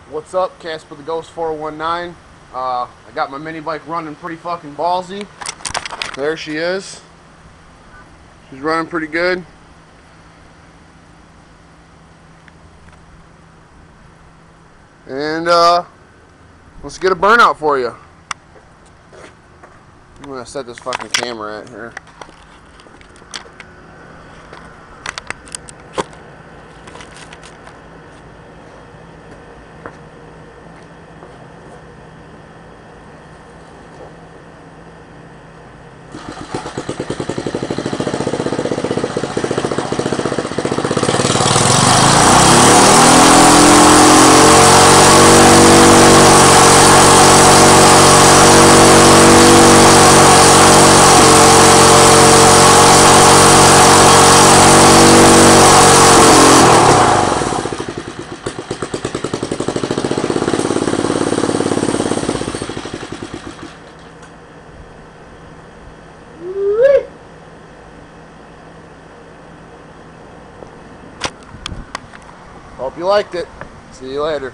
What's up, Casper the Ghost 419? I got my mini bike running pretty fucking ballsy. There she is. She's running pretty good. And let's get a burnout for you. I'm gonna set this fucking camera at here. Hope you liked it. See you later.